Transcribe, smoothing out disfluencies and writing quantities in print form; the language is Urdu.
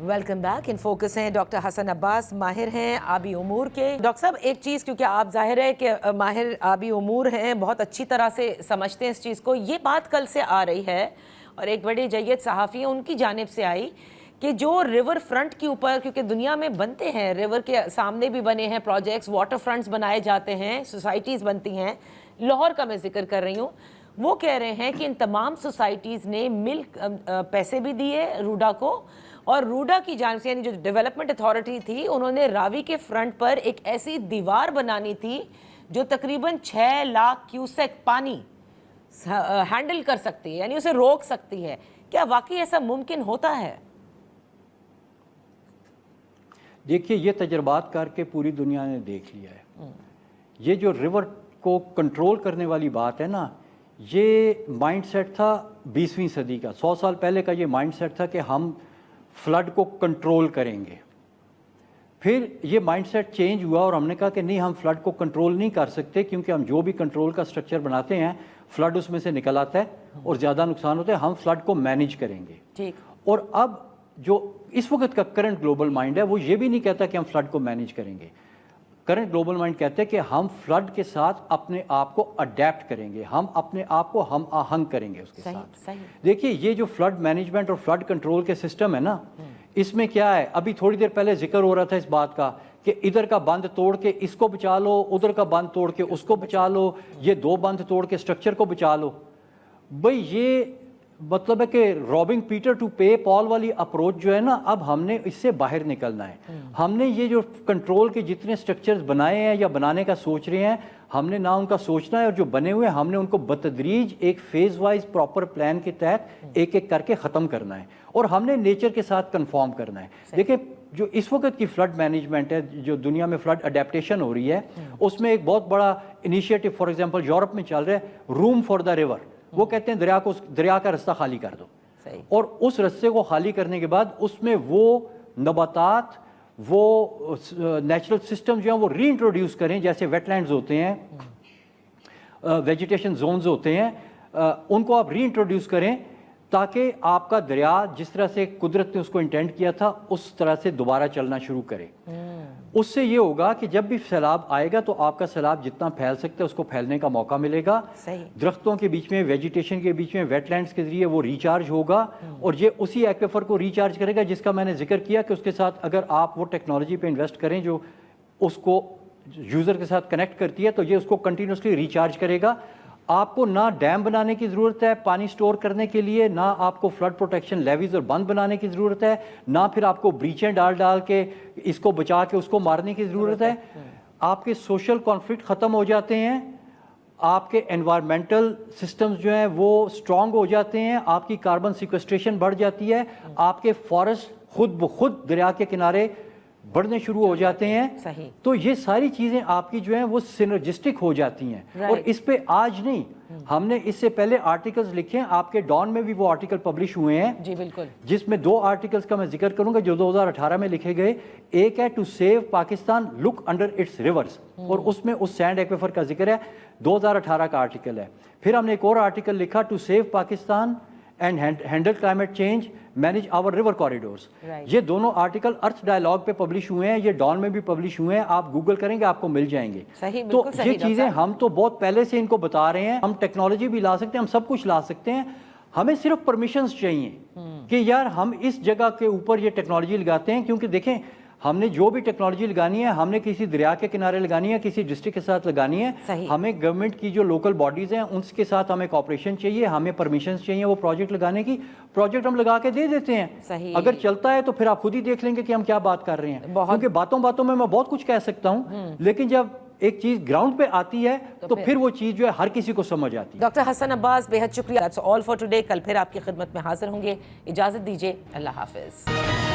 Welcome back. ان فوکس ہیں ڈاکٹر حسن عباس, ماہر ہیں آبی امور کے. ڈاکٹر صاحب ایک چیز, کیونکہ آپ ظاہر ہے کہ ماہر آبی امور ہیں, بہت اچھی طرح سے سمجھتے ہیں اس چیز کو. یہ بات کل سے آ رہی ہے اور ایک بڑے جید صحافی ہیں ان کی جانب سے آئی کہ جو ریور فرنٹ کے اوپر, کیونکہ دنیا میں بنتے ہیں, ریور کے سامنے بھی بنے ہیں پروجیکٹس, واٹر فرنٹس بنائے جاتے ہیں, سوسائٹیز بنتی ہیں. لاہور کا میں ذکر کر رہی ہوں. وہ کہہ رہے ہیں کہ ان تمام سوسائٹیز نے مل پیسے بھی دیے روڈا کو, اور روڈا کی جانب سے یعنی جو ڈیولپمنٹ اتھارٹی تھی انہوں نے راوی کے فرنٹ پر ایک ایسی دیوار بنانی تھی جو تقریباً 6 لاکھ کیوسیک پانی ہینڈل کر سکتی ہے, یعنی اسے روک سکتی ہے. کیا واقعی ایسا ممکن ہوتا ہے؟ دیکھیے, یہ تجربات کر کے پوری دنیا نے دیکھ لیا ہے. یہ جو ریور کو کنٹرول کرنے والی بات ہے نا, یہ مائنڈ سیٹ تھا 20ویں صدی کا. 100 سال پہلے کا یہ مائنڈ سیٹ تھا کہ ہم فلڈ کو کنٹرول کریں گے. پھر یہ مائنڈ سیٹ چینج ہوا اور ہم نے کہا کہ نہیں, ہم فلڈ کو کنٹرول نہیں کر سکتے, کیونکہ ہم جو بھی کنٹرول کا سٹرکچر بناتے ہیں فلڈ اس میں سے نکل آتا ہے اور زیادہ نقصان ہوتا ہے. ہم فلڈ کو مینیج کریں گے. ٹھیک. اور اب جو اس وقت کا کرنٹ گلوبل مائنڈ ہے وہ یہ بھی نہیں کہتا کہ ہم فلڈ کو مینیج کریں گے. کرنٹ گلوبل مائنڈ کہتے ہیں کہ ہم فلڈ کے ساتھ اپنے آپ کو اڈیپٹ کریں گے, ہم اپنے آپ کو ہم آہنگ کریں گے اس کے ساتھ. دیکھیے, یہ جو فلڈ مینجمنٹ اور فلڈ کنٹرول کے سسٹم ہے نا, اس میں کیا ہے, ابھی تھوڑی دیر پہلے ذکر ہو رہا تھا اس بات کا کہ ادھر کا بند توڑ کے اس کو بچا لو, ادھر کا بند توڑ کے اس کو بچا لو, یہ 2 بند توڑ کے سٹرکچر کو بچا لو. بھئی یہ مطلب ہے کہ رابنگ پیٹر ٹو پے پال والی اپروچ جو ہے نا, اب ہم نے اس سے باہر نکلنا ہے. ہم نے یہ جو کنٹرول کے جتنے سٹرکچرز بنائے ہیں یا بنانے کا سوچ رہے ہیں, ہم نے نہ ان کا سوچنا ہے, اور جو بنے ہوئے ہم نے ان کو بتدریج ایک فیز وائز پراپر پلان کے تحت ایک ایک کر کے ختم کرنا ہے, اور ہم نے نیچر کے ساتھ کنفارم کرنا ہے. دیکھیں, جو اس وقت کی فلڈ مینجمنٹ ہے, جو دنیا میں فلڈ اڈیپٹیشن ہو رہی ہے, اس میں ایک بہت بڑا انیشیٹو فار ایگزامپل یورپ میں چل رہا ہے, روم فار دا ریور. وہ کہتے ہیں دریا کا رستہ خالی کر دو, اور اس رستے کو خالی کرنے کے بعد اس میں وہ نباتات, وہ نیچرل سسٹم جو ہیں وہ ری انٹروڈیوس کریں, جیسے ویٹ لینڈز ہوتے ہیں, ویجیٹیشن زونز ہوتے ہیں, ان کو آپ ری انٹروڈیوس کریں تاکہ آپ کا دریا جس طرح سے قدرت نے اس کو انٹینڈ کیا تھا اس طرح سے دوبارہ چلنا شروع کرے. اس سے یہ ہوگا کہ جب بھی سیلاب آئے گا تو آپ کا سیلاب جتنا پھیل سکتا ہے اس کو پھیلنے کا موقع ملے گا. درختوں کے بیچ میں, ویجیٹیشن کے بیچ میں, ویٹ لینڈز کے ذریعے وہ ریچارج ہوگا, اور یہ اسی ایکویفر کو ریچارج کرے گا جس کا میں نے ذکر کیا کہ اس کے ساتھ اگر آپ وہ ٹیکنالوجی پہ انویسٹ کریں جو اس کو یوزر کے ساتھ کنیکٹ کرتی ہے, تو یہ اس کو کنٹینیوسلی ریچارج کرے گا. آپ کو نہ ڈیم بنانے کی ضرورت ہے پانی سٹور کرنے کے لیے, نہ آپ کو فلڈ پروٹیکشن لیویز اور بند بنانے کی ضرورت ہے, نہ پھر آپ کو بریچیں ڈال کے اس کو بچا کے اس کو مارنے کی ضرورت ہے. آپ کے سوشل کانفلکٹ ختم ہو جاتے ہیں, آپ کے انوائرمنٹل سسٹمز جو ہیں وہ سٹرونگ ہو جاتے ہیں, آپ کی کاربن سیکوسٹریشن بڑھ جاتی ہے, آپ کے فارسٹ خود بخود دریا کے کنارے بڑھنے شروع ہو جاتے ہیں. تو یہ ساری چیزیں آپ کی جو ہیں وہ سینرجسٹک ہو جاتی ہیں. اور اس پہ آج نہیں, ہم نے اس سے پہلے آرٹیکلز لکھے ہیں, آپ کے ڈان میں بھی وہ آرٹیکل پبلش ہوئے ہیں. جی بالکل. جس میں 2 آرٹیکلز کا میں ذکر کروں گا جو 2018 میں لکھے گئے. ایک ہے to save Pakistan look under its rivers, اور اس میں اس سینڈ ایکویفر کا ذکر ہے, 2018 کا آرٹیکل ہے. پھر ہم نے ایک اور آرٹیکل لکھا to save Pakistan and handle climate change manage our river corridors. یہ دونوں آرٹیکل ارتھ ڈائیلاگ پہ پبلش ہوئے ہیں, یہ ڈان میں بھی پبلش ہوئے ہیں, آپ گوگل کریں گے آپ کو مل جائیں گے. تو یہ چیزیں ہم تو بہت پہلے سے ان کو بتا رہے ہیں. ہم ٹیکنالوجی بھی لا سکتے ہیں, ہم سب کچھ لا سکتے ہیں, ہمیں صرف پرمیشنز چاہیے کہ یار ہم اس جگہ کے اوپر یہ ٹیکنالوجی لگاتے ہیں. کیونکہ دیکھیں, ہم نے جو بھی ٹیکنالوجی لگانی ہے ہم نے کسی دریا کے کنارے لگانی ہے, کسی ڈسٹرکٹ کے ساتھ لگانی ہے. ہمیں گورنمنٹ کی جو لوکل باڈیز ہیں ان کے ساتھ ہمیں کوآپریشن چاہیے, ہمیں پرمیشنز چاہیے وہ پروجیکٹ لگانے کی. پروجیکٹ ہم لگا کے دے دیتے ہیں, اگر چلتا ہے تو پھر آپ خود ہی دیکھ لیں گے کہ ہم کیا بات کر رہے ہیں. کیونکہ باتوں میں بہت کچھ کہہ سکتا ہوں, لیکن جب ایک چیز گراؤنڈ پہ آتی ہے تو پھر وہ چیز جو ہے ہر کسی کو سمجھ آتی ہے. ڈاکٹر حسن عباس, بے حد شکریہ. That's all for today. کل پھر آپ کی خدمت میں حاضر ہوں گے. اجازت دیجیے, اللہ حافظ.